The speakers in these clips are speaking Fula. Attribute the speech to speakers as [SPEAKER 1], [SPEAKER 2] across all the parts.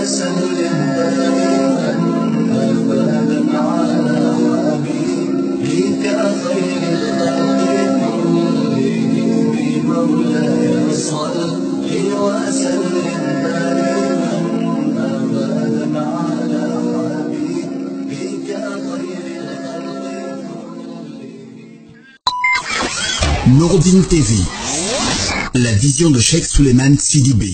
[SPEAKER 1] وسلم دائما أبدا على حبيبك خير الخلق كلهم مولاي صل وسلم دائما أبدا على حبيبك خير الخلق كلهم.
[SPEAKER 2] Nouroudine TV, la vision de Cheikh Souleymane Sidibé.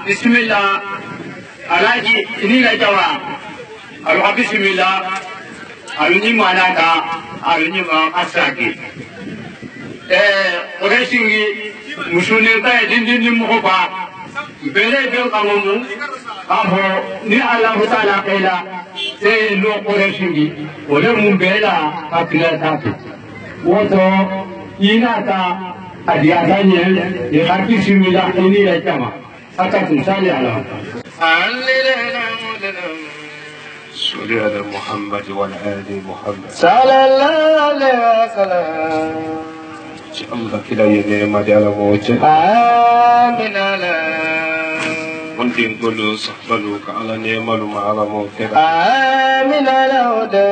[SPEAKER 3] Bismillah, Alaji, ini la jawa. Alwa bismillah, aluni manaka, aluni ma asaki. Ore singi musuni ta dindin muhoba. Bele bel kamumu, aho ni Allah Taala kaila. Se no ore singi, ore mumbela apila tapi. Woto inata adiadanye, ya bismillah ini la jawa. صلي
[SPEAKER 4] على محمد والآل محمد
[SPEAKER 3] صلى الله عليه وسلم.
[SPEAKER 4] الله كلا ينعم على موجه
[SPEAKER 3] آمين على
[SPEAKER 4] وندين كله صحبه على نعمه مع على موجه
[SPEAKER 3] آمين على هدى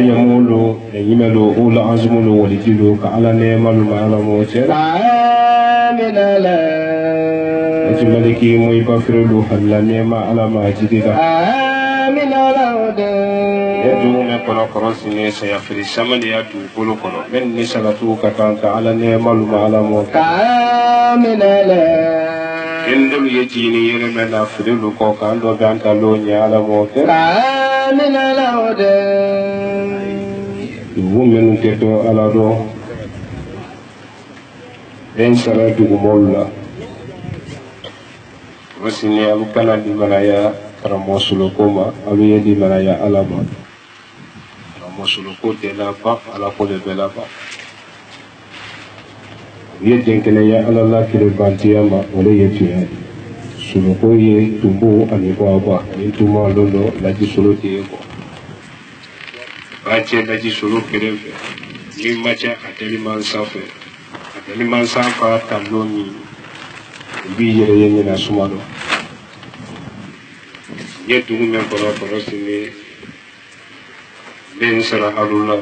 [SPEAKER 4] يمولو يملو أول عزمه ولجلو على نعمه مع على موجه
[SPEAKER 3] آمين على
[SPEAKER 4] ملكي مي بفرلو حلا نعمة على ما جديد
[SPEAKER 3] آمين على هدى
[SPEAKER 4] يدعو من كنا كرسي سيفري سمن يدعو كل كنا من نسلتو كتانت على نعمة على موت
[SPEAKER 3] آمين على
[SPEAKER 4] عندم يجيني يرمن أفرلو كوكان دو بانت لوني على موت
[SPEAKER 3] آمين على هدى
[SPEAKER 4] ومن تدو على دو إن سلتو مولا Wasini alu kana di malaya karamo sulokoma alu ye di malaya alama karamo suloko de la ba ala ko de la ba ye jenkene ya alala kire bantiyama ole ye tuya suloko ye tumbu ani ko aba ni tuma lolo la ji solo ti ko bache la ji solo kire ni macha ateli man safa taloni bi yere yenye na sumado ye dungu men koro sini ben sara alula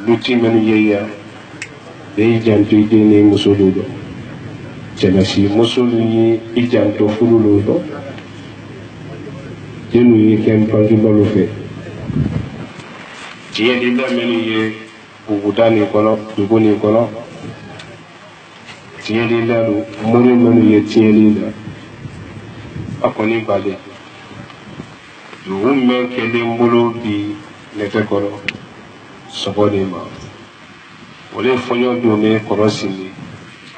[SPEAKER 4] luti men yeya be jantu ide ne musuludo celasi musulu yi ijanto fululudo jenu yi kem pangi balu fe tiye dinda men ye ubudani kono duguni kono tiɲɛli la don mori minnu ye tiɲɛli la a kɔni bali dugu min kɛlen bolo bi nɛgɛ kɔrɔ sɔgɔ de ma o de fɔɲɔ don ne kɔrɔ sini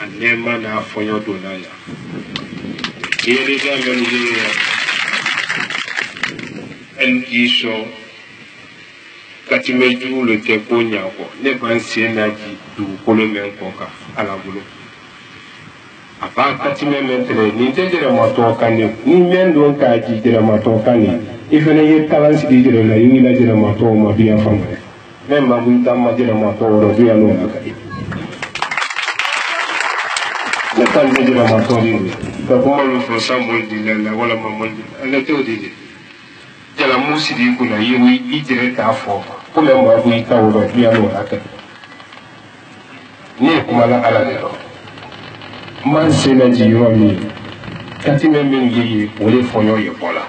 [SPEAKER 4] a nɛɛma n'a fɔɲɔ don n'a ya tiɲɛli la minnu ye ɛn k'i sɔn katimɛ jugu le tɛ ko ɲa kɔ ne b'an sen n'a ji dugukolo min kɔ kan ala bolo. Apa katime mentre ni tejere mato kane ni mendo ka ji jere mato kane ifene ye kalansi di jere la yingi la jere mato ma biya famare men ma bu tamma jere mato ro biya no akay la tan jere mato ni da ko mo fo sambo di la wala ma mo ala to di jela musi di kuna yiwi i jere ta fo ko men ma bu ka ro biya no akay ni kuma la ala de ro man sena ji yɔrɔ min kati mɛ min ye o de fɔɲɔ ye bɔ la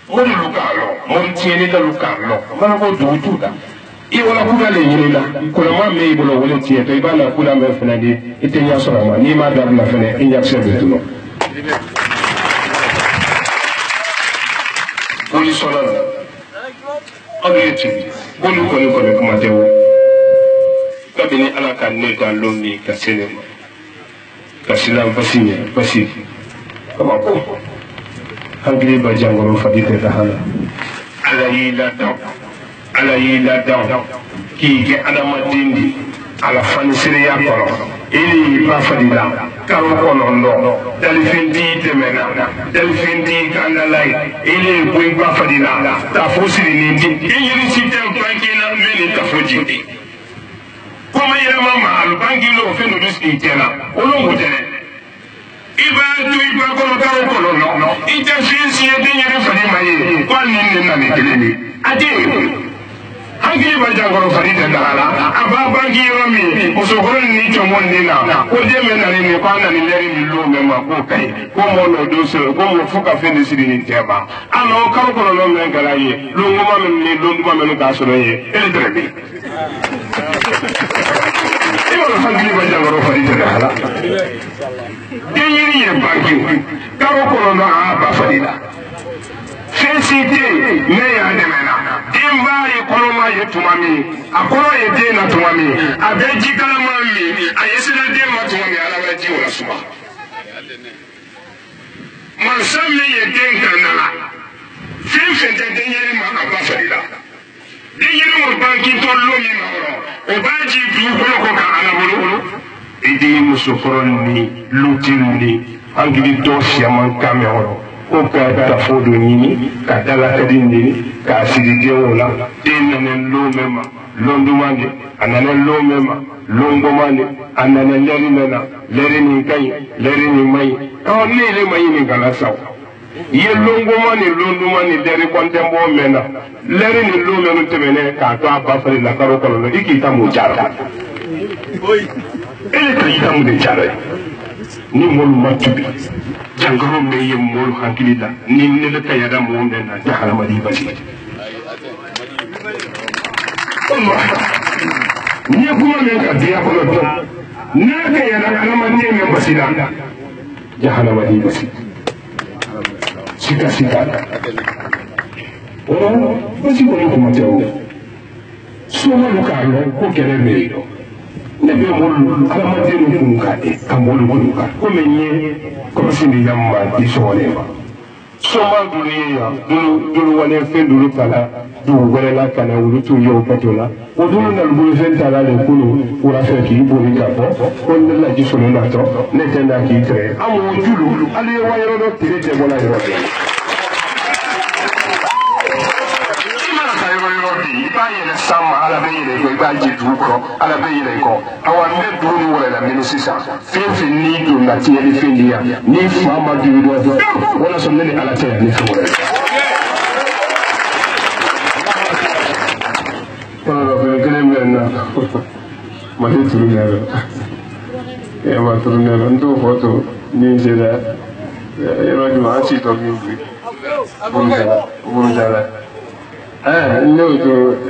[SPEAKER 4] mori lu k'a lɔn mori tiɲɛni da lu k'a lɔn mana ko dugu t'u la i wala kuda le ɲini la kɔlɔnma min i bolo o de tiɲɛ to i b'a la kuda mɛ fɛnɛ di i tɛ ɲɛ sɔrɔ a ma n'i m'a dabila fɛnɛ i ɲakisɛ bɛ tunun o y'i sɔrɔ la aw ye tiɲɛ olu kɔni kuma tɛ o kabini ala ka ne dan lon min ka se ne ma ka silan basi ɲɛ basi kabako hankili ba jankɔrɔ fadi tɛ lahala ala y'i ladaw k'i kɛ adamaden di ala fanisereya kɔnɔ ili ba fadi la kalo kɔnɔntɔn dalifin di tɛmɛna dalifin di kandala ye ili boyi ba fadi la tafo siri ni di i yiri si tɛ banki na mɛ ni tafo jigin kɔmi yɛlɛma ma alibanki n'o fɛn dɔ sigi cɛ la olu ko tɛ i b'a to i ba kɔnɔ kalo kɔnɔntɔn i tɛ fiɲɛ siɲɛ den yɛrɛ fadi ma ye ko hali ni ne nana kelen de a tɛ hankili b'a jankɔrɔ fadi tɛ daga la a b'a banki yɔrɔ min musokɔrɔ ni cɔmɔni den na ko den bɛ nani nin ko a nani lɛri ni lon bɛ ma k'o ka ɲi ko mɔ n'o don sɔrɔ ko mɔ fo ka fɛn de siri nin cɛ ma alors kalo kɔnɔntɔn mɛ kɛra ye lonkoma minnu ni londuma minnu k'a sɔrɔ ye e de tɛrɛ bi i b'a dɔn hankili b'a jankɔrɔ fadi tɛ daga la den yiri ye banki kalo kɔnɔntɔn a ba fadi la fɛn si tɛ yen ne y'a dɛmɛ na den b'a ye kɔnɔma ye tuma min a kɔrɔ ye den na tuma min a bɛ ji kalama min a ye sira den ma tuma min ala bɛ ji wala suma mansa min ye den kanda la fɛn fɛn tɛ den yɛrɛ ma a ba fari la den yɛrɛ ma banki tɔ lo min ma wɔrɔ o b'a ji dugukolo kɔ ka ala bolo i den musokɔrɔ ni lutiri ni hankili dɔ siyaman kan mɛn wɔrɔ ko ka tafo dɔ ɲini ka dalakadi ɲini k'a sigi denw la den nana lon mɛn ma lon duman de a nana lon mɛn ma lon goman de a nana lɛri mɛn na lɛri nin ka ɲi lɛri nin ma ɲi ne yɛrɛ ma ɲininkala sa i ye lon goman ni lon duman ni lɛri kɔntɛnbɔ mɛn na lɛri ni lon minnu tɛmɛnen k'a to a ba fari la karo kɔnɔ i k'i ta mun jara e de ta i ta mun de jara ni molu ma tubi jankaro me ye molu hankili la ni ne le kayada mo nde na jahanama di basi ni kuma me ka biya ko to na kayada alama ni me basi la jahanama di basi sika o basi ko kuma tawo so mo ka ro ko kere me do ne bɛ mɔlu adamaden kun ka di ka mɔlu kun ka komi n ye kɔlɔsi ni yamma di sɔgɔlen ma sɔnba dunu ye yan dunu wale fɛn dunu ta la dugu wɛrɛ la ka na olu t'u ye o kɛtɔ la o dunu na bolofɛn ta la de kunu wulafɛ k'i boli ka bɔ ko ne laji sɔrɔ natɔ ne tɛ na k'i tɛrɛ an m'o julu ale ye wa yɔrɔ dɔ tere tɛ bɔla yɔrɔ bɛɛ. I b'a yɛlɛ san ma ala bɛ yɛlɛ kɔ i b'a ji dugu kɔrɔ ala bɛ yɛlɛ kɔ awa n bɛ dugu ni wɛrɛ la mɛ sisan fɛn fɛn n'i donna tiɲɛli fɛn di yan n'i fa ma dugu dɔ walasa ne ni ala tɛ yan ni fɛn wɛrɛ. kɔnɔdɔfɛn kelen bɛ n na mali turu ne la ma turu ne la n t'o fɔ to ni n sera yɔrɔ jumɛn an si tɔ min bi burujala. No, to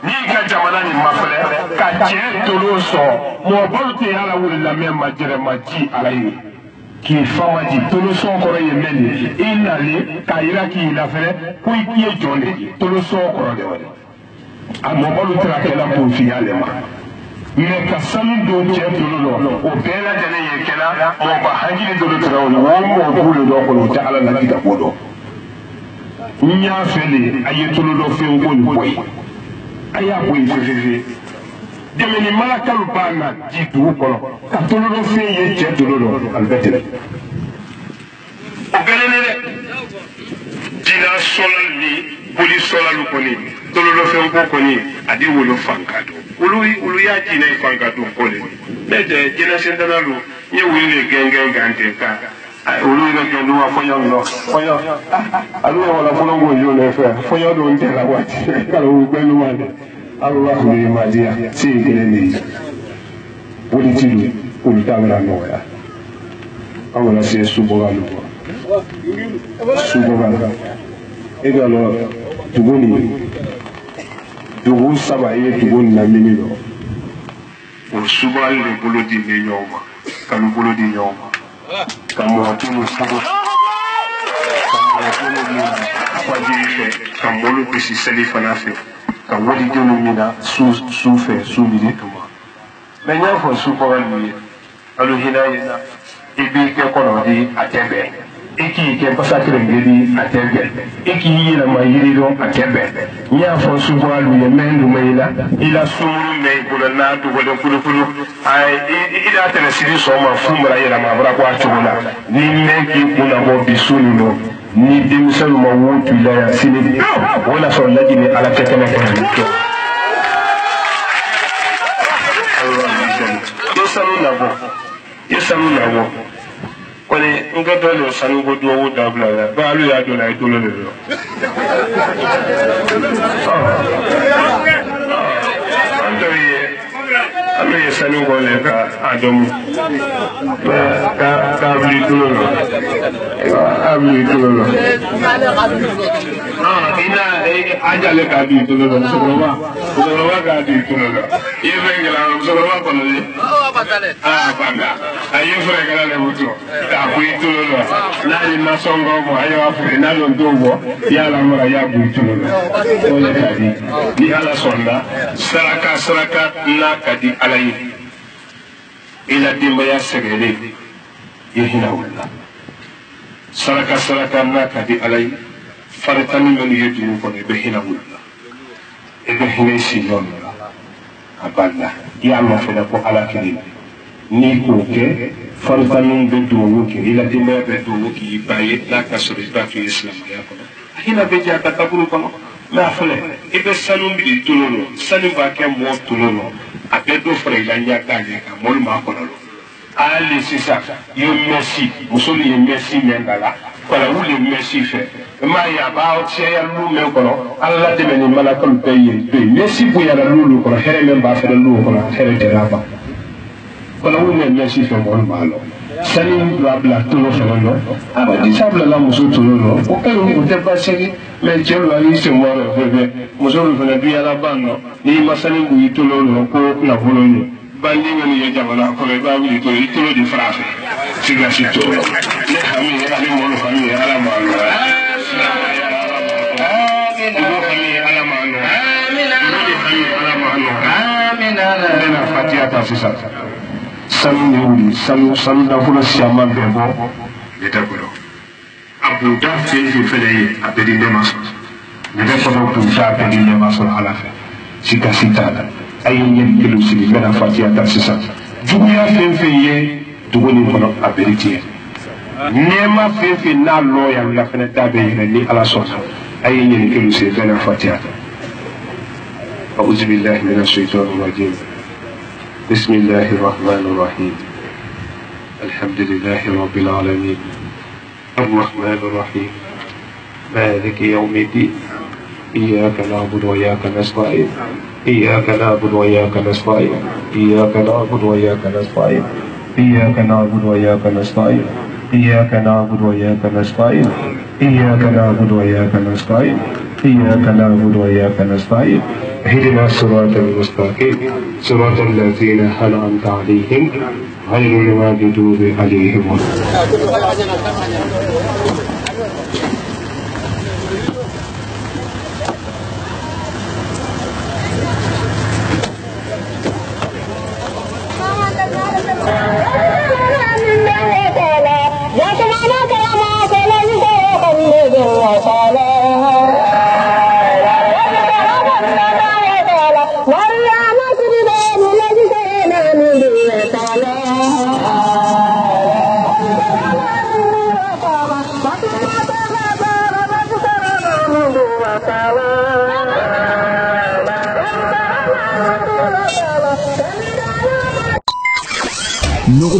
[SPEAKER 4] ni ka jamana ni mafɛlɛ ka tiɲɛ tolo sɔrɔ mɔgɔbaw tɛ ala wuli lamɛn ma jɛrɛ ma ji ala ye k'i fama ji tolo sɔn kɔrɔ ye mɛn de i nalen k'a yira k'i lafɛrɛ ko i ye jɔn de tolo sɔn kɔrɔ de a mɔgɔbaw tɛ ka kɛla k'o f'i y'ale ma mɛ ka sanu don cɛ tolo lɔ o bɛɛ lajɛlen ye kɛla mɔgɔba hakili dɔ tigɛ o la o mɔgɔ b'u de dɔ kɔnɔ o tɛ ala ladi ka bɔ dɔn n y'a fɛ de a ye tolo dɔ fɛn ko nin bɔ ye a y'a bɔ yen fefe demeni malakalu bana ji dugu kɔnɔ ka tololo fɛn ye cɛ tololo alibɛtɛ o gɛlɛn dɛ jina sɔlal ni boli sɔlalu kɔni tololo fɛn ko kɔni a di wolo fanka don olu y'a jina ye fanka don ko de ne tɛ jina sentanalu n ye wuli de gɛngɛn gante ka olu yɛrɛ kɛ n'u ka fɔɲɔ nɔ fɔɲɔ alu ye wala fɔlɔ k'o jo ne fɛ fɔɲɔ don tɛ la waati kalo o gbɛ nu ma dɛ alahu ye ma diya se ye kelen de ye o de ti don olu t'a bɛna nɔgɔya an kana se subagalu ma subagalu e ka lɔ dugu nin dugu saba ye dugu nin lamini dɔ o subagali de bolo di ne ɲɔgɔn ma kanu bolo di ɲɔgɔn ma ka mɔgɔ tunu fugu ka mɔgɔ tunu min fajiri fɛ ka mɔlu bisi seli fana fɛ ka walidenw mina su fɛ su mini tuma mɛ n y'a fɔ subagali ye alu hinɛ ye na i b'i kɛ kɔnɔ di a tɛ bɛn i k'i kɛ basa kelen a tɛ bɛn i k'i yɛlɛma yiri dɔn a tɛ bɛn n y'a fɔ subagali ye mɛ n duma i la sunmuru mɛ i bolo n'a dogolen kulukulu i da tɛnɛ siri sɔgɔma fu mara yɛlɛma a bɔra ko a cogo la ni mɛ k'i kun labɔ bi su nin dɔn ni denmisɛnw ma wo tu la yan sini o na sɔrɔ laji ni ala tɛ kɛnɛ kɔnɔ i sanu labɔ kɔni n ka dɔ le sanu ko duwawu dabila la ba alu y'a dɔn la i tolo de dɔn an dɔ ye alu ye sanu kɔ le ka a dɔn k'a bili tolo la a bili tolo la i na a jale k'a di tolo la musokɔrɔba k'a di tolo la i ye fɛn kɛlɛ musokɔrɔba kɔnɔ de banda a ye fɛrɛ kɛlɛ le muso k'a bɔ i tolo la n'a ye nasɔngɔ bɔ a y'a feere n'a dɔn t'o bɔ i y'a lamara i y'a bɔ i tolo la o de ka di ni ala sɔnna saraka n'a ka di ala ye i la denbaya sɛgɛnnen i hinɛ o la saraka n'a ka di ala ye farita min bɛ ye dugu kɔnɔ i bɛ hinɛ o la i bɛ hinɛ si ɲɔgɔn la a banna i y'a mɛn fɛnɛ ko ala kelen n'i k'o kɛ farita min bɛ dugawu kɛ i la denbaya bɛ dugawu k'i ba ye n'a ka sɔrɔ i ba tun ye silamɛya kɔnɔ a hinɛ bɛ diya ka kaburu kɔnɔ mɛ a filɛ i bɛ sanu min tolo lɔ sanu b'a kɛ mɔgɔ tolo lɔ a bɛ dɔ fara i la ɲɛ k'a ɲɛ kan mɔli b'a kɔnɔ lɔ hali sisan i ye mɛsi muso min ye mɛsi mɛn ka la kɔlɔlɔ ye mɛsi fɛ i m'a ye a b'a cɛya lu mɛn kɔnɔ ala la dɛmɛ ni malakalu bɛɛ ye to yen mɛsi bonyana l'olu kɔnɔ hɛrɛ min b'a fɛ l'olu kɔnɔ hɛrɛ tɛ n'a ban kɔlɔlɔ mɛn mɛsi fɛ mɔli b'a lɔ sani bila bila tolo fɛnɛ lɔ a bɛ disa bilala muso tolo lɔ o kɛlen o tɛ baasi ye mɛ cɛ dɔ y'i sen bɔ a fɛ muso dɔ fɛnɛ duyala ban nɔ n'i ma sani k'u y'i tolo lɔ ko nafolo ye bandi ŋɔni ye jamana kɔnɔ i b'a wuli to i tolo di fara fɛ siga si t'o la ne hami ye ale mɔlu hami ye ala m'a nɔ dugu hami ye ala m'a nɔ dugu hami ye ala m'a nɔ ne na fatiya ta sisan sanu ye wuli sanu nafolo siaman bɛɛ bɔ ne tɛ bolo a bunda fɛn fɛn fɛnɛ ye a bɛɛ di ne ma sɔrɔ ne bɛ fɔlɔ bunda a bɛɛ di ne ma sɔrɔ ala fɛ siga si t'a la a ye ɲɛ kelen sigi n bɛna fatiya ta sisan juguya fɛn fɛn ye dugu nin kɔnɔ a bɛɛ di tiɲɛ nɛɛma fɛn fɛn n'a lɔya la fɛnɛ t'a bɛ yɛlɛ ni ala sɔnna a ye ɲɛ kelen sigi n bɛna fatiya ta أعوذ بالله من الشيطان الرجيم بسم الله الرحمن الرحيم الحمد لله رب العالمين الرحمن الرحيم مالك يوم الدين إياك نعبد وإياك نستعين إياك نعبد وإياك نستعين إياك نعبد وإياك نستعين إياك نعبد وإياك نستعين إياك نعبد وإياك نستعين إياك نعبد وإياك نستعين إياك نعبد وإياك نستعين اهدنا الصراط المستقيم صراط الذين أنعمت عليهم غير المغضوب عليهم
[SPEAKER 5] ولا نسجد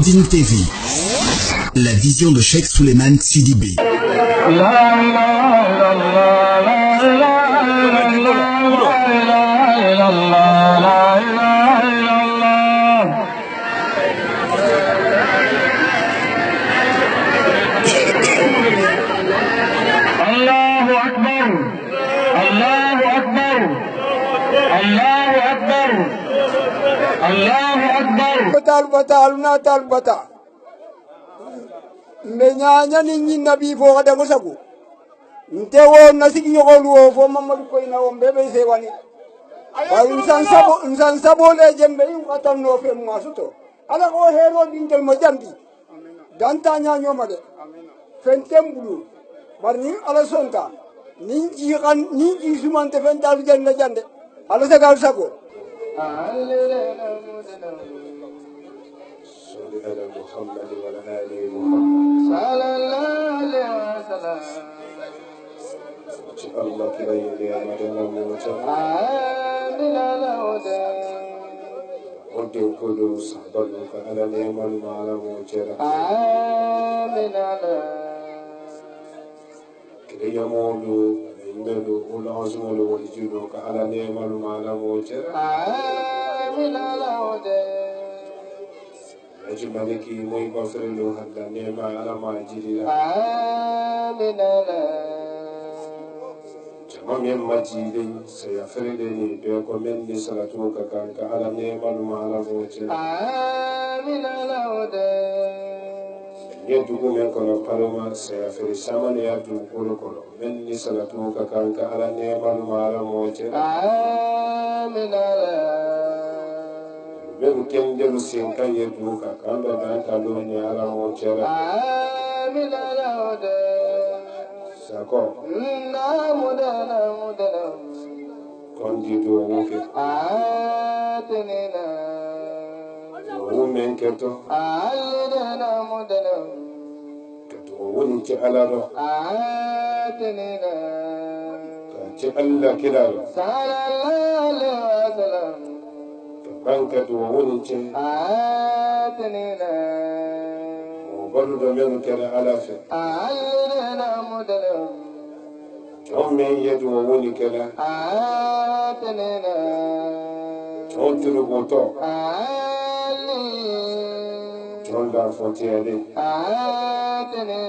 [SPEAKER 2] Nordin TV, la vision de Cheikh Souleymane Sidibé.
[SPEAKER 5] Bata menyanya ninyi nabi fo kada musaku ntewo nasiki nyokolu fo mamadu ko ina won bebe se wani ba insan sabo le jembe yu katan no fe masuto ala ko hero dintel mo jambi danta nya nyoma de fentem bulu barni ala sonta ninji kan ninji sumante fental jende jande ala sagal sako
[SPEAKER 4] على محمد وعلى آل محمد
[SPEAKER 5] صلى الله عليه وسلم
[SPEAKER 4] الله كلا يلي مدن الموت
[SPEAKER 5] آمين الهدى
[SPEAKER 4] ودي كل صحبك على نعم المعلم وجرى
[SPEAKER 5] آمين الهدى
[SPEAKER 4] كلا يمولو يملو والعزم والجلوك على نعم المعلم وجرى
[SPEAKER 5] آمين الهدى
[SPEAKER 4] أجملكي موي بفر له هلا نعمة على ما جري
[SPEAKER 5] آمين
[SPEAKER 4] جمام يمجيدي سيفردني بيكم مني صلاتك كانك على نعمة المعلم وجرى
[SPEAKER 5] آمين الهدى
[SPEAKER 4] يدعو منك نقرما سيفرد سمن يدعو كل مني صلاتك كانك على نعمة المعلم وجرى
[SPEAKER 5] آمين
[SPEAKER 4] ben ken delu sin kan yedu ka kan da dan ta lo ni ala mo chera
[SPEAKER 5] آمين الهدى
[SPEAKER 4] sako
[SPEAKER 5] مدنا
[SPEAKER 4] kon di do wo ke
[SPEAKER 5] آتنا
[SPEAKER 4] wo men keto
[SPEAKER 5] آلنا مدنا
[SPEAKER 4] keto wo ni ci ala do
[SPEAKER 5] آتنا
[SPEAKER 4] ka ci alla kila do
[SPEAKER 5] صلى الله عليه وسلم
[SPEAKER 4] ban keto wo ni ci
[SPEAKER 5] آتنا
[SPEAKER 4] o balu do men kala ala fe
[SPEAKER 5] آلنا مدنا
[SPEAKER 4] on men yedu wo ni kala
[SPEAKER 5] آتنا
[SPEAKER 4] on tulu go to
[SPEAKER 5] آلي
[SPEAKER 4] on da fonti ale
[SPEAKER 5] آتنا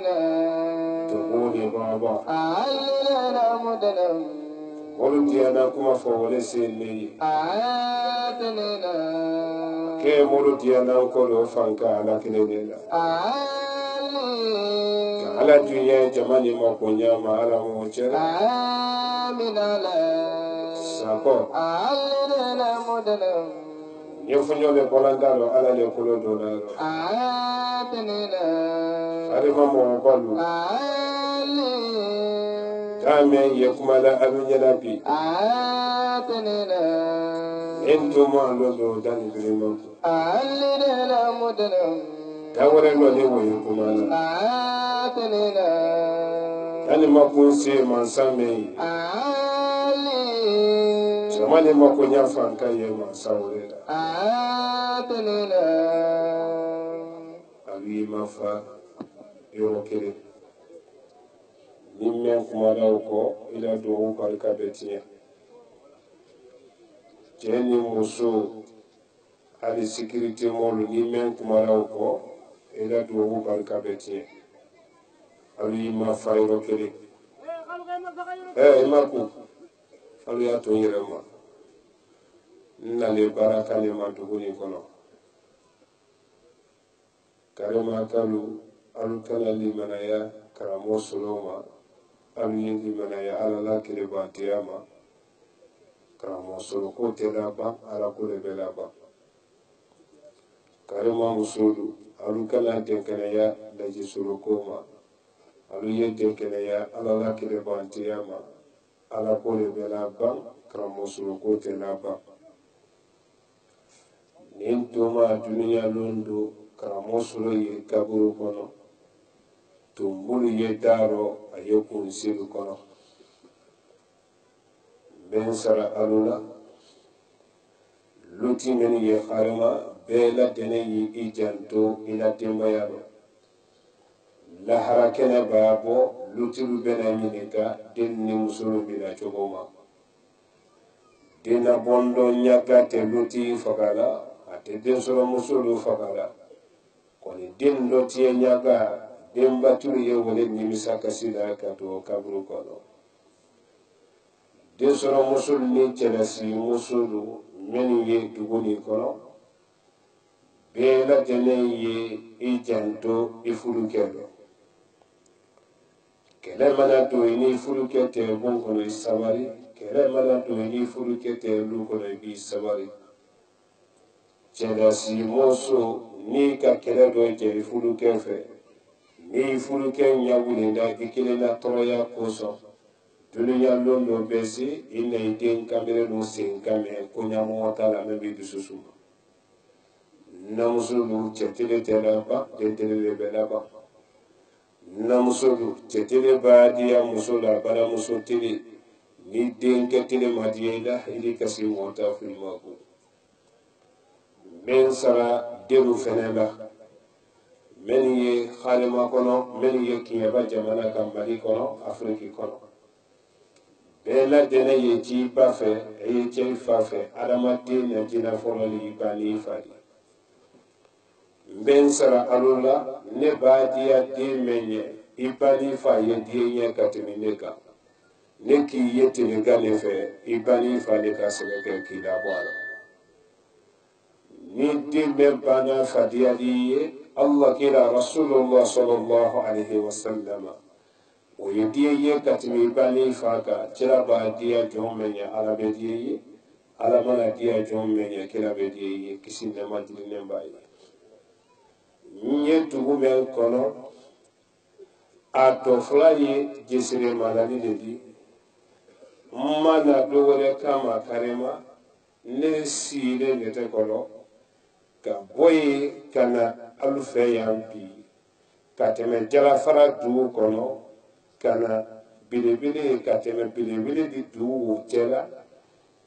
[SPEAKER 4] to wo ni baba
[SPEAKER 5] آلنا مدنا
[SPEAKER 4] wolu diana kuma fo wole se ne
[SPEAKER 5] آتنا
[SPEAKER 4] ke molu diana ko do fanka ala kile ne la
[SPEAKER 5] آلي
[SPEAKER 4] ala dunya jamani ma ko nyama ala mo chera
[SPEAKER 5] آمين
[SPEAKER 4] sako
[SPEAKER 5] آلنا مدنا
[SPEAKER 4] yefunyo le bolanda lo ala le kulo do la
[SPEAKER 5] آتنا
[SPEAKER 4] ari ma mo balu
[SPEAKER 5] آلي
[SPEAKER 4] kame ye kuma la alunya la bi
[SPEAKER 5] آتنا
[SPEAKER 4] ento mo alo do dani bilimo
[SPEAKER 5] آلنا مدنا
[SPEAKER 4] tawore lo le wo ye kuma la
[SPEAKER 5] آتنا
[SPEAKER 4] dani ma kun se man same
[SPEAKER 5] آلي
[SPEAKER 4] jamani ma ko nya fanka ye man sawre la
[SPEAKER 5] آتنا
[SPEAKER 4] abi ma fa yoro kele nimme kuma la ko ila do barka betiya jeni muso ali sécurité molu nimme kuma la ko ila do barka betiya abi ma fa yoro kele ma ko alu ya to yirema nale baraka le ma duguni kono karema kalu alu kana limanaya karamo soloma alu yin limanaya ala la kele batiyama karamo solo ko tela ba ala ko le bela ba karema musudu alu kana tenkenaya daji solo koma alu yin tenkenaya ala la kele batiyama ala ko le bela ba karamo solo ko tela ba nin tuma duniya londo karamo solo ye kaburu kono tumbulu ye daro a ye kunsiru kono ben sara alula luti meni ye harima bela dene yi janto ila tembayaro la harakene babo lutiru bena nyineka denni musulu bila chogoma dina bondo nyaka te luti fakala ate den solo musulu fakala koni den loti nyaka den baturu ye wole nimisa kasila kato kabru kono den solo musulu ni chelasi musulu meni ye duguni kono bela dene ye ijanto ifulukelo kele mana to ini fulukete bon kono isabari kele mana to ini fulukete lu kono bi sabari chelasi moso ni ka kele do je fulukefe ni fuluke nyawule nda dikile na toroya koso dunya londo besi ina iden kamere no sen kame kunya mota la mebi dususuma namusulu chetile teraba detele belaba namusulu chetile badia musula bala musutili ni denke tile madiela ili kasi mota filmaku men sara delu fenela men ye khalima kono men ye kiyaba jamana kambali kono afriki kono bela dene ye ji bafe ye chei fafe adamati na jina folali bani fadi ben sara alula ne badia di menye ibani fa ye di nye katimineka ne ki yete ne gane fe ibani fa le kasebe ki da bwala ni di men bana fadia di Allah kila Rasulullah sallallahu alaihi wasallam o ye di ye katimi ibani fa ka chira badia jomenye alabe di ala mana dia jomenye kila be di kisinde majli ne bayi nye tugu men kono a to fula ye jesire malani de di mana dowore kama karema ne sire nete kono ka boye kana alufe yampi ka teme jala fara du kono kana bilibili ka teme bilibili di du jela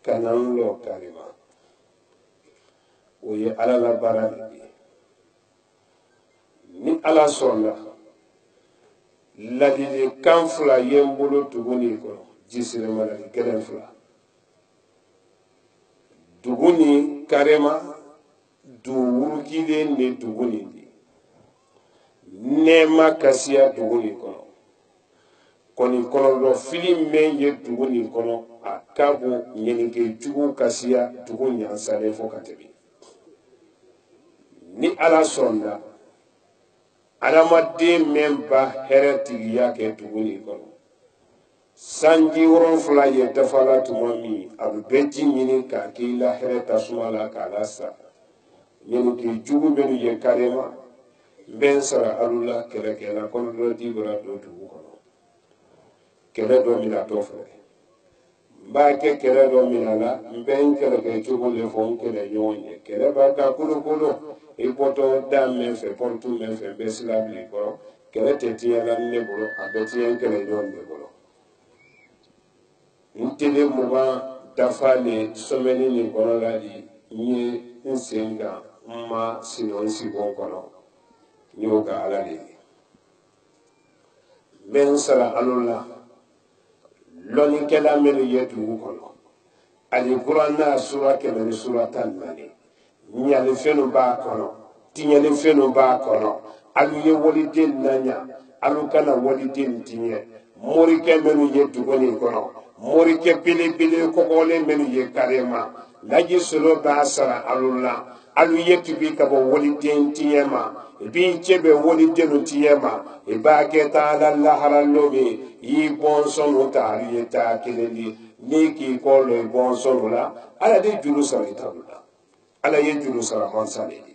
[SPEAKER 4] kana nlo karema o ye ala la bara de di ni ala sɔnna ladili kan fila ye n bolo tuguni kɔnɔ jisire maladi gɛlɛn fila duguni karema du wurukilen ni duguni di nɛɛma kasiya duguni kɔnɔ kɔni kɔnɔdɔ fili mɛn ye duguni kɔnɔ a ka bon ɲɛnike jugu kasiya dugu ɲansalen fo ka tɛmɛ ni ala sɔnna adamaden men ba hɛrɛ tigiya kɛ tuguni kɔnɔ sanji wolonfila ye dafala tuma min a bɛ bɛɛ ji ɲini k'a k'i la hɛrɛ tasuma la k'a la sa ɲɛnike jugu minnu ye karema n bɛ n sara alu la kɛlɛkɛla kɔnɔ dɔ di bɔra don dugu kɔnɔ kɛlɛ dɔ mina dɔ fɛ n b'a kɛ kɛlɛ dɔ mina la n bɛ n kɛlɛkɛ cogo le fɔ n kɛlɛ ɲɔgɔn ye kɛlɛ b'a ka kolokolo i bɔtɔ da min fɛ pɔntu min fɛ bɛɛ sila bila i kɔrɔ kɛlɛ tɛ tiɲɛ la ne bolo a bɛ tiɲɛ kɛlɛ ɲɔgɔn de bolo n tele mugan dafa le sɔmɛni nin kɔnɔ la de n ye n sen kan n ma sinɔ n sibɔn kɔnɔ n y'o ka ala de ye n bɛ n sara alo la lɔnnikɛla minnu ye dugu kɔnɔ ani kuran n'a sura kɛmɛ ni sura 14 ɲalifɛnw b'a kɔnɔ tiɲɛlifɛnw b'a kɔnɔ alu ye waliden naɲa alu kana waliden tiɲɛ morikɛ minnu ye dugu nin kɔnɔ morikɛ belebele kɔkɔlen minnu ye karema laji solo b'a sara alu la alu ye tubi ka bɔ waliden tiɲɛ ma i b'i cɛ bɛ waliden tiɲɛ ma i b'a kɛ taa la lahara lo min i bɔnsɔnw ta alu ye taa kelen di n'i k'i kɔ lɔ i bɔnsɔnw la ala de juru sara i talu la ala ye juru sara mansale de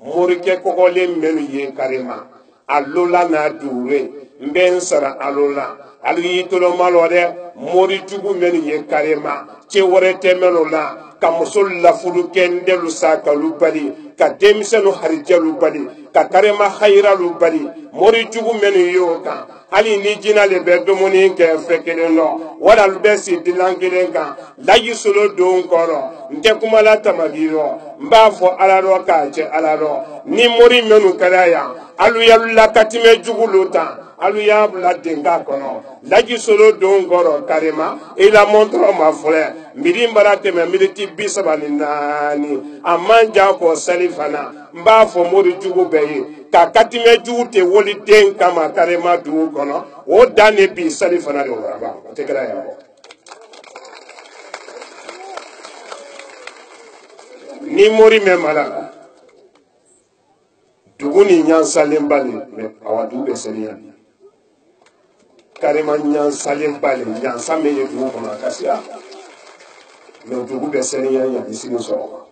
[SPEAKER 4] morikɛ kɔkɔlen minnu ye karema alola n'a duure n bɛ n sara alola alu y'i tolo malɔ dɛ mori jugu minnu ye karema cɛ wɛrɛ tɛ minnu la
[SPEAKER 6] ka musul la furu kendelu sakalu bali ka demisenu harijalu bali ka karema khayralu bali mori jugu menu yoka ali ni jina le be domoni ke fekele no wala be si dilangile kan laji solo don koro nte kuma la tamagiro mba fo alaro ka je alaro ni mori menu karaya alu yalla katime jugu lota alu ya bla denga kono laji solo don koro karema ila montro ma frère miri mbara teme militi bisabani nani amanja ko salifana mba fo mori jugu beyi ka katime jugu te woli den kama karema du kono o dane bi salifana de waraba tekra ya ni mori me mala duguni nyan salembali me awadu be seria karema nyan salembali nyan sameye du kono akasia me dugu be seria ya bisini so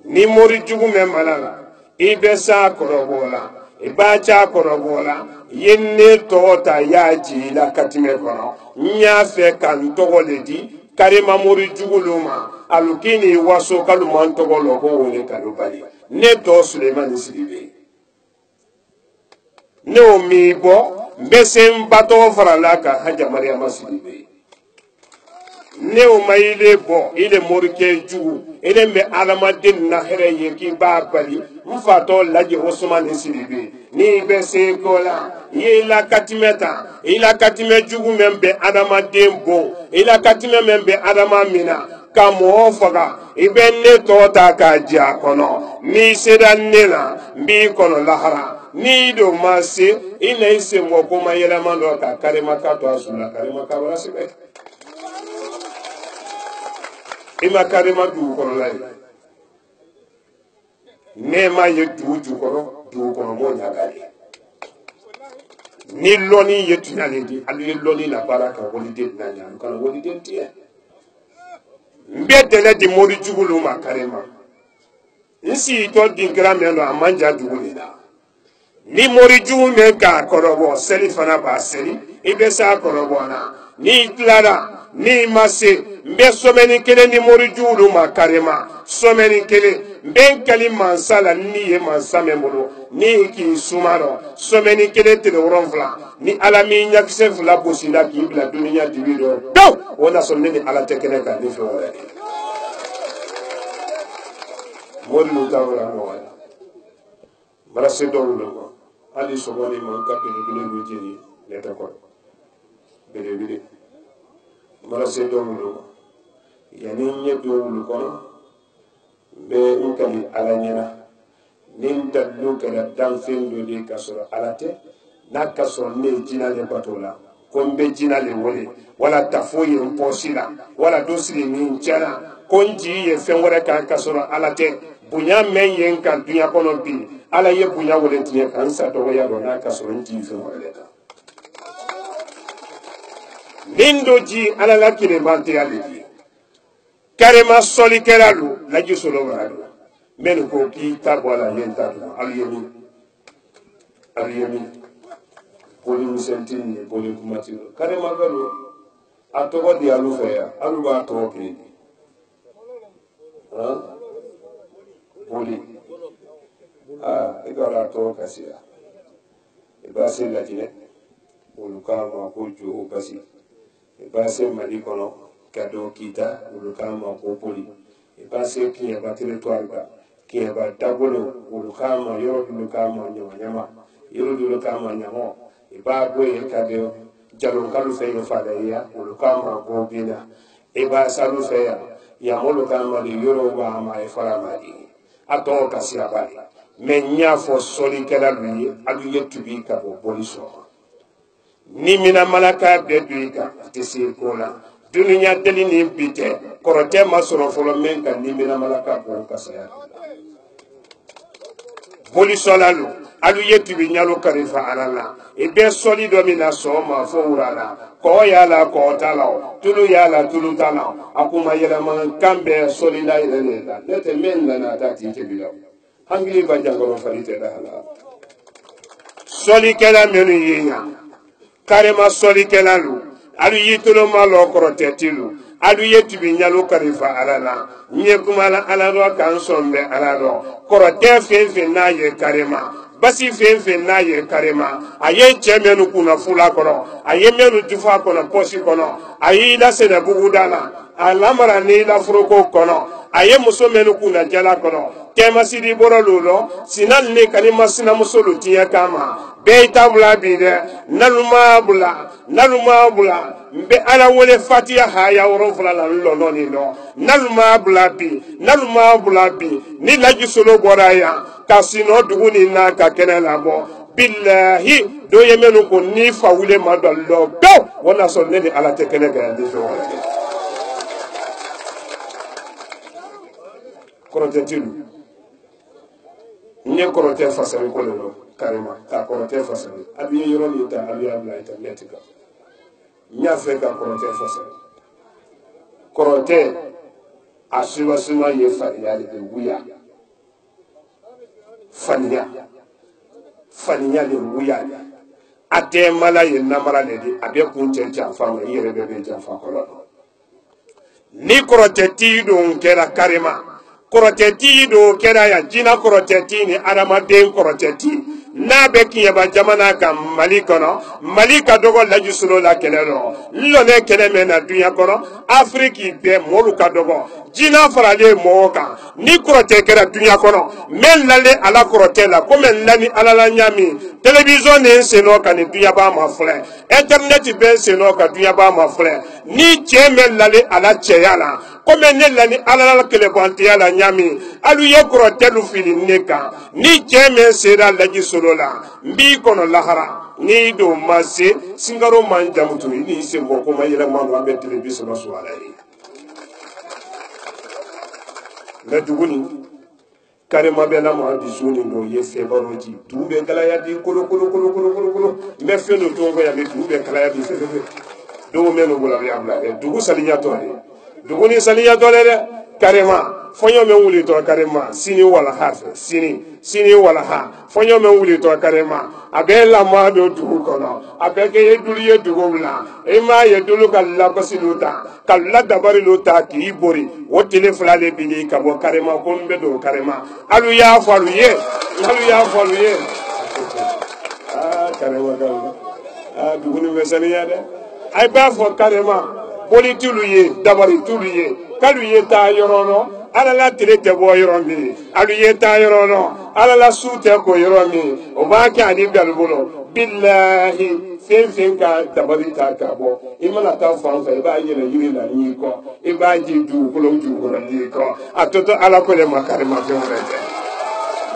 [SPEAKER 6] ni mori jugu me mala ibe sa korobola ibacha korobola yenne tota yaji la katime kono nya fe kan togoledi karema mori juguluma alukini waso kalu man togolo ko woni kalubali ne to Suleiman Sidibe ne o mi bo mbesen bato farala ka Haja Mariama Sidibe ne o maile bo ile morike jugu ile me alamadin na here yeki babali mfato laji Osman Sidibe ni be se kola ila katimeta ila katime jugu membe alamadin bo ila katime membe alama mina kamo faga ibe ne tota ka ja kono ni sedan nela mbi kono lahara ni do mase ina ise mo kuma yela mando ka karema ka to asula karema ka wala sibe ima karema du kono lai ne ma ye du kono mo nyagali ni loni yetu nyaledi alu loni na baraka wolide na nyalu kana wolide tie mbedele di mori jugulu ma karema nsi to dingra meno amanja dugulina ni mori jugu me ka korobo seli fana ba seli ibe sa korobo na ni clara ni mase mbe someni kele ni mori jugulu ma karema someni kele ben kali mansala ni ye mansame molo ni ki sumaro someni kele tele ronfla ni alami nyakse fula bosila ki bla dunya divido do wona someni ala tekene ka ni fo mori mutawala no wala mara se do lo ali sogoni man kape ni bile gujini leta ko bile mara se do lo yani nyedo lo ko be inkali alanyana nin dallu kala dan fendo de kasoro alate na kasoro ne jina le batola kombe jina le wole wala tafoye imposila wala dosiri ni jana konji ye fengore ka kasoro alate bunya men yen kan dunya kono bi ala ye bunya wole tiye kan sa to ya do na kasoro nji fengore ta nindo ji ala la kile mante ali karema soli keralu la jusolo wala men ko ki tabwala yenta aliyemi poli sentini poli kumatiro karema galo atogo di alufeya aluba to ki poli igala to kasia ibase latine ulukama ko jo basi ibase malikono kado kita ulukama ko poli ibase kiya ba territoire ba kiya ba tabolo ulukama yo ulukama nyama yoro ulukama nyamo iba boye kado jalo kalu fe yo fada ya ulukama ko bina iba salu fe ya ulukama li yoro ba ma e fara madi ato kasia ba menya fo soli kala lui adu yetubi ka bo poliso ni mina malaka be duika tesi kola dunia deli ni bite korote masoro folo menga ni mina malaka ko kasaya poliso lalu adu yetubi nyalo karifa alala e be soli do mina so ma fo urala ko yala ko tala tulu yala tulu tala akuma yela man kambe soli la ile nete men na tati tebilo hangili banjangoro falite da hala soli kala menu yinya karema soli kala lu alu yitulo malo korotetilu alu ye tibi ɲalo kalifa ala la ɲe kumala ala dɔ kan sɔn bɛ ala dɔ kɔrɔtɛ fɛn fɛn n'a ye karima basi fɛn fɛn n'a ye karima a ye cɛ minnu kunna fula kɔrɔ a ye minnu jufa kɔnɔ pɔsi kɔnɔ a y'i la sɛnɛbuguda la a lamara n'i la foroko kɔnɔ a ye muso minnu kunna jala kɔnɔ kɛmasidi bɔra lu lɔ sinali ne kanima sinamuso lu tiɲɛ kama bɛɛ i ta bula bi dɛ naluma bula n bɛ ala wele fatiya haya 7 la lɔnɔ nin lɔ naluma bula bi ni laji solo bɔra yan ka sinɔ dugu nin na ka kɛnɛ labɔ bilahi dɔ ye minnu ko ni fa wule ma dɔ lɔ pewu wala sɔrɔ ne ni ala tɛ kɛnɛ kan yan den fɛ kɔrɔtɛtilu n ye kɔrɔtɛ fasali ko le lɔ karima ka kɔrɔtɛ fasali a b'i ye yɔrɔ min ta a b'i y'a bila internet kan n y'a fɛ ka kɔrɔtɛ fasali kɔrɔtɛ a sima ye farinya de bɛ wuya faniya de wuya a tɛ mala ye namara de di a bɛ kun cɛ janfa ma i yɛrɛ bɛ bɛ janfa kɔrɔ ni kɔrɔtɛti don kɛra karima kɔrɔtɛti don kɛra yan jina kɔrɔtɛti ni adamaden kɔrɔtɛti n'a bɛ kiɲɛba jamana kan mali kɔnɔ mali ka dɔgɔ lajisolo la kɛlɛ lɔ lɔnɛ kɛlɛ mɛn na duɲa kɔnɔ afiriki bɛɛ mɔlu ka dɔgɔ jina faralen mɔgɔ kan ni kɔrɔtɛ kɛra duɲa kɔnɔ mɛ lale ala kɔrɔtɛ la ko mɛ lani ala la ɲami televizɔn ni senɔ ka ni duɲaba ma filɛ internet bɛ senɔ ka duɲaba ma filɛ ni cɛ mɛ lale ala cɛya la ko mɛ ne lani ala la kɛlɛbɔntiya la ɲami alu ye kɔrɔtɛlu fili ne kan ni cɛ mɛ sera lajisolo la n b'i kɔnɔ lahara ni do ma se singaro man jamutu ni se bɔ ko ma yɛlɛma an bɛ télévision so ala ye mais duguni karima bɛ na ma bisuni do ye febaro ji du bɛ galaya di kolo mais fɛn do to ya du bɛ galaya di do men no bula ya bla dugu salinya to de duguni salinya to de karima fonyo men wuli to karema sini wala hafe sini wala ha fonyo men wuli to karema abela ma do dugu kono abeke ye dulu ye dugu bla e ma ye dulu kala basiluta kala dabari luta ki bori o tele fulale bili ka bo karema ko mbe do karema alu ya falu ye karema ga dugu ni mesaliya de ay ba fo karema boli tulu ye dabari tulu ye kalu ye ta yorono ala la tele tɛ bɔ yɔrɔ min alu ye taa yɔrɔ nɔ ala la su tɛ ko yɔrɔ min o b'a kɛ ani gari bolo bilahi fɛn fɛn ka dabali ta ka bɔ i mana taa fan fɛ i b'a yɛlɛ yiri la n'i kɔ i b'a ji dugukolo n'i kɔ a tɔ to ala ko de ma karima fɛn wɛrɛ tɛ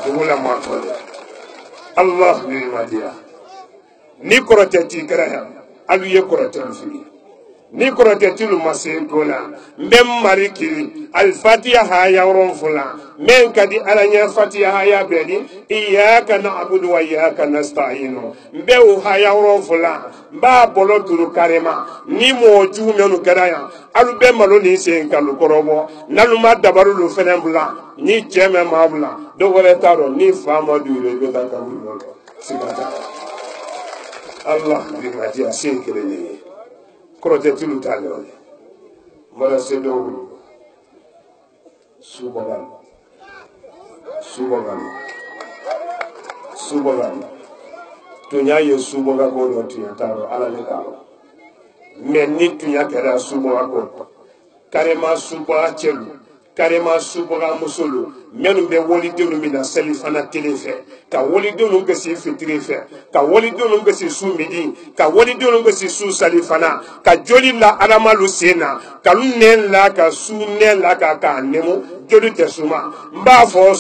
[SPEAKER 6] dugu la ma tɔ dɛ allah ni ma diya ni kɔrɔtɛ t'i kɛra yan alu ye kɔrɔtɛ fili ni kɔrɔtɛ tilu ma se ko la n bɛ mari kiri alifatiya haya 7 min ka di ala ɲɛ fatiya haya bɛɛ di iyaka na'budu wa iyaka nasta'inu n bɛ o haya 7 n b'a bolo turu karima ni mɔgɔ jugu minnu kɛra yan alu bɛ malo ni sen kalu kɔrɔbɔ n'alu ma dabaru lu fɛnɛ bila ni cɛ mɛ maa bila dɔ wɛrɛ t'a dɔn ni fa ma du i bɛ taa kaburu dɔ la siga t'a la allah bi ma diya se kelen ye kɔrɔtɛ tulu t'a lɔ ye mara se dɔw subagan tunya ye subaga ko dɔ tunya t'a lɔ ala ne t'a lɔ mais ni tunya kɛra subaga ko karima subaga cɛlu karima subaga musolu minnu bɛ walidenw min na seli fana tele fɛ ka walidenw gasi fitiri fɛ ka walidenw gasi su midi ka walidenw gasi su sali fana ka joli la adamalu sen na ka lu nɛn la ka su nɛn la ka k'a nɛmu joli tɛ suma n b'a fɔ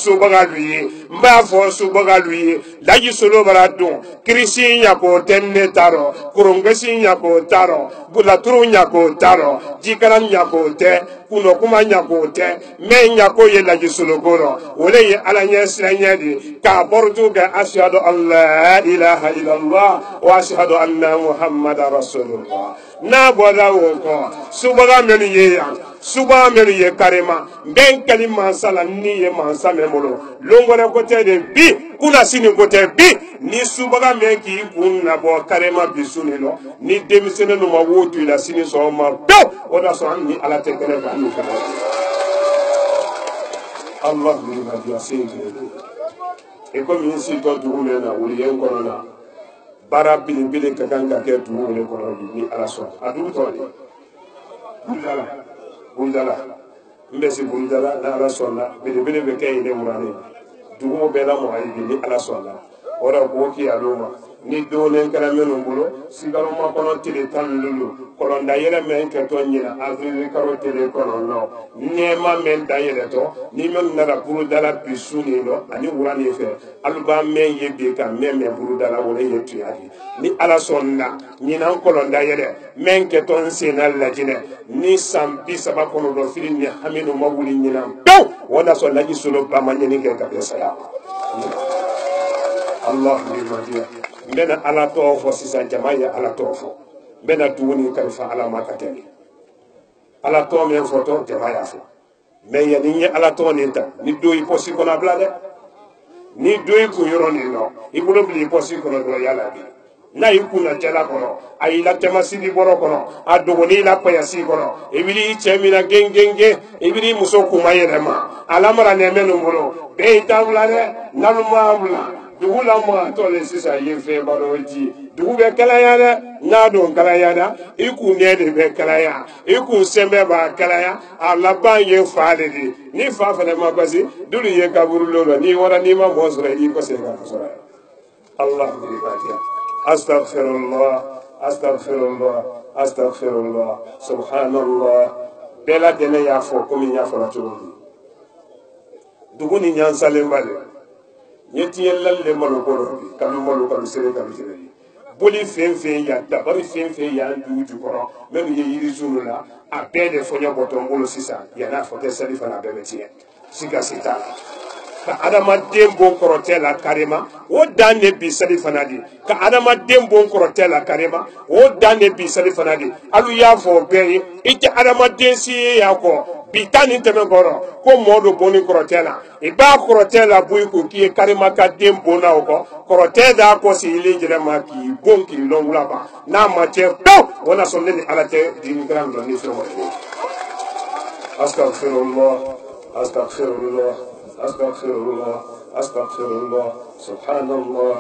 [SPEAKER 6] subaga lu ye laji solo bara don kirisi ɲako tɛ ne t'a rɔ korongasi ɲako t'a rɔ bulaturu ɲako t'a rɔ jikalan ɲako tɛ kunɔkuma ɲako tɛ mɛ ɲako ye laji solo ko wole ye ala ɲɛ siranɲɛ de k'a bɔrɔtu kɛ ashhadu an la ilaha illallah wa ashhadu anna muhammadan rasulullah n'a bɔra o kɔ subaga minnu ye yan
[SPEAKER 4] suba melu ye karema ben kali mansala ni ye mansa memolo longore kote de bi kuna sini kote bi ni suba men ki kunna bo karema bisuni lo ni demisene no ma wotu la sini so ma do oda so ni ala te kene ba ni fa Allah ni ma dia sinke e ko min si to du mena wuri en ko na bara bilibili ka kan ka kɛ dugu wele kɔnɔ ni ala sɔn a dugu tɔgɔ de Bundala n bɛ se Bundala ni ala sɔnna belebele bɛ kɛ yen ne wurane dugu bɛɛ la mɔgɔ ye ni ala sɔnna o la k'o k'i al'o ma ni donnen kɛra minnu bolo sigaroma kɔnɔ tile 15 kɔlɔnda yɛlɛ mɛn kɛtɔ ɲina avril kalo tile kɔnɔntɔn nɛɛma mɛn da yɛlɛtɔ ni minnu nana Burudala bi su nin lɔ ani wurane fɛ alu b'a mɛn ye bi ka mɛn Burudala wale ye tuya de ni ala sɔnna ɲinan kɔlɔnda yɛlɛ mɛn kɛtɔ n senna lajinɛ ni san 30 kɔnɔntɔn fili ni haminu ma wuli ɲinan pewu o na sɔn laji solo ba ma ɲini kɛ ka bɛn saya Allah ni madiya mbena ala tɔgɔ fɔ sisan jama ye ala tɔgɔ fɔ mbena tuguni kalifa ala ma ka tɛmɛ ala tɔgɔ min fɔtɔ jama y'a fɔ mais yani n ye ala tɔgɔ nin ta ni do i pɔsi kɔnɔ a bila dɛ ni do i kun yɔrɔ nin nɔ i bolo bila i pɔsi kɔnɔ dɔrɔn yala bi n'a y'i kunna jala kɔnɔ a y'i la tɛmasidi bɔrɔ kɔnɔ a dogoni la payasi kɔnɔ i bɛ i cɛ min na gengenge i bɛ i muso kuma yɛlɛma ala mara nɛmɛ nin bolo bɛɛ y'i ta wula dɛ n'alu ma wula dugu la mɔgɔ tɔ le sisan ye fɛn balo ji dugu bɛ kalaya dɛ n'a don kalaya da i kun ɲɛ de bɛ kalaya i kun sɛnbɛ b'a kalaya a laban ye fa de de ni fa fana ma basi dulu ye kaburu lolo n'i wɔra n'i ma mɔgɔ sɔrɔ i k'i kɔsɛ ka sɔrɔ Allah ni fatiha astaghfirullah astaghfirullah astaghfirullah subhanallah bɛɛ lajɛlen y'a fɔ komi n y'a fɔ cogo min dugu ni ɲansalen ba de nyetiye lalle malo koro kanu malo kanu sere boli fen fen ya dabari fen fen ya ndu jukoro même ye yiri zulu la a bɛɛ de fɔɲɔ bɔtɔ bolo sisan yana fɔ tɛ sali fana bɛɛ bɛ tiɲɛ siga sita ka adamaden bon kɔrɔtɛ la karima o dan de bi sali fana di ka adamaden bon kɔrɔtɛ la karima o dan de bi sali fana di alu y'a fɔ bɛɛ ye i tɛ adamaden si ye y'a kɔ bi ta ni tɛmɛ kɔrɔ ko mɔɔ do bonni kɔrɔtɛ la i b'a kɔrɔtɛ la bɔ i ko k'i ye karima ka den bonna o kɔ kɔrɔtɛ d'a kɔ sigilen yɛlɛma k'i bon k'i lɔn wula ban n'a ma cɛ pewu o na sɔn ne ni ala tɛ dimi kɛra min ni fɛn wɛrɛ ye astaghfirullah astaghfirullah astaghfirullah astaghfirullah subhanallah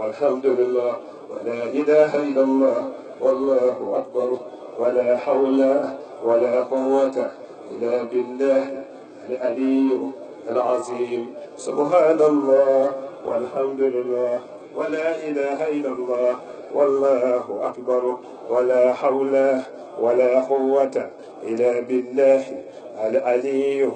[SPEAKER 4] walhamdulillah wa la ilaha illallah wallahu akbar wa la hawla wa la quwwata إلا بالله العلي العظيم سبحان الله والحمد لله ولا إله إلا الله والله أكبر ولا حول ولا قوة إلا بالله العلي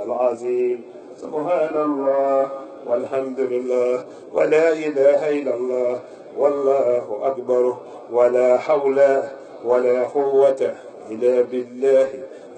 [SPEAKER 4] العظيم سبحان الله والحمد لله ولا إله إلا الله والله أكبر ولا حول ولا قوة إلا بالله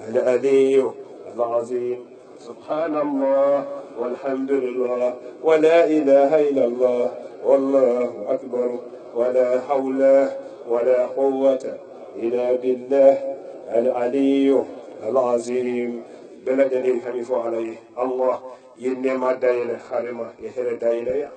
[SPEAKER 4] العلي العظيم سبحان الله والحمد لله ولا إله إلا الله والله أكبر ولا حول ولا قوة إلا بالله العلي العظيم بلدني الحنيف عليه الله ينما دايلة خارمة يهر دايلة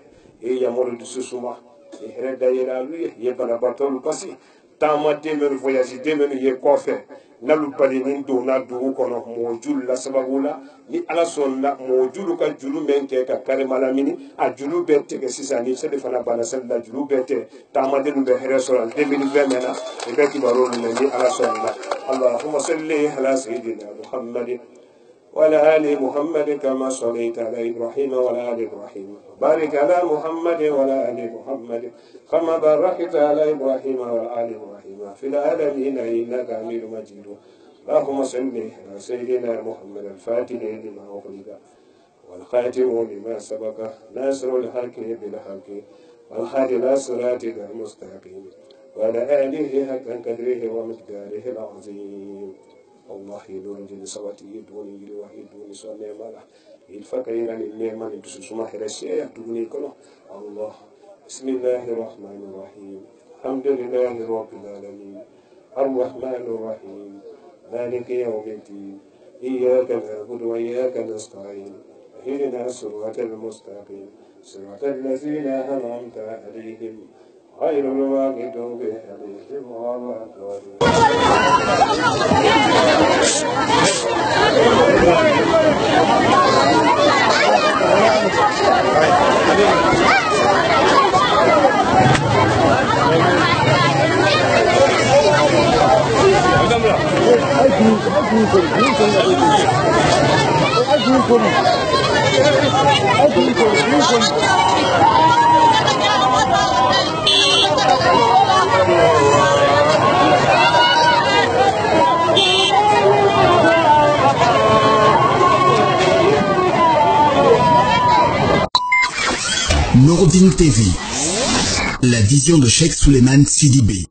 [SPEAKER 4] يمر دسوسما يهر دايلة لوي يبنى بطل قصي taama demenu voyage demenu ye kɔfɛ n'alu balinin donna dugu kɔnɔ mɔgɔ julu la sababu la ni ala sɔnna mɔgɔ julu ka julu mɛn kɛ ka karima lamini a julu bɛɛ tigɛ sisan ni seli fana banna seli la julu bɛɛ tɛ taamadenw bɛ hɛrɛ sɔrɔ 2020 mɛnna i bɛ kibaru minɛ ni ala sɔnna allahumma salli ala sayyidina muhammadin وعلى آل محمد كما صليت على إبراهيم وعلى آل إبراهيم بارك على محمد وعلى آل محمد كما باركت على إبراهيم وعلى آل إبراهيم في العالمين إنك حميد مجيد اللهم صل على سيدنا محمد الفاتح لما أغلق والخاتم لما سبق ناصر الحق بالحق والهادي إلى صراطك المستقيم وعلى آله حق قدره ومقداره العظيم الله يدون جل سواتي يدون جل واحد يدون سوني مالا الفقير للنعمة تسمى هرسيا يدوني كله الله بسم الله الرحمن الرحيم الحمد لله رب العالمين الرحمن الرحيم
[SPEAKER 6] مالك يوم الدين إياك نعبد وإياك نستعين اهدنا الصراط المستقيم صراط الذين أنعمت عليهم غير المغضوب عليهم ولا الضالين.
[SPEAKER 2] Noureddin TV, la vision de Cheikh Souleymane Sidibé.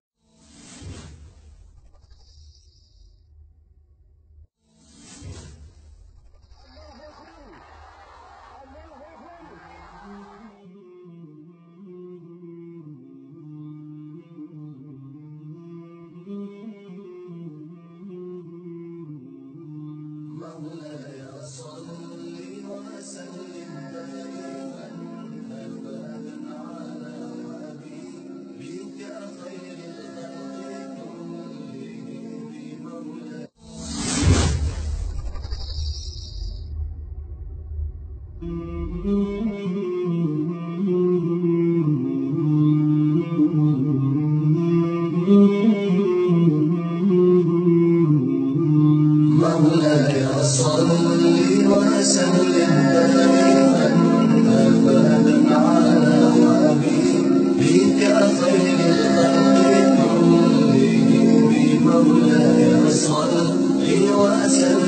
[SPEAKER 1] مولاي صل وسلم دائما ابدا على حبيبك خير الخلق كلهم. مولاي صل وسلم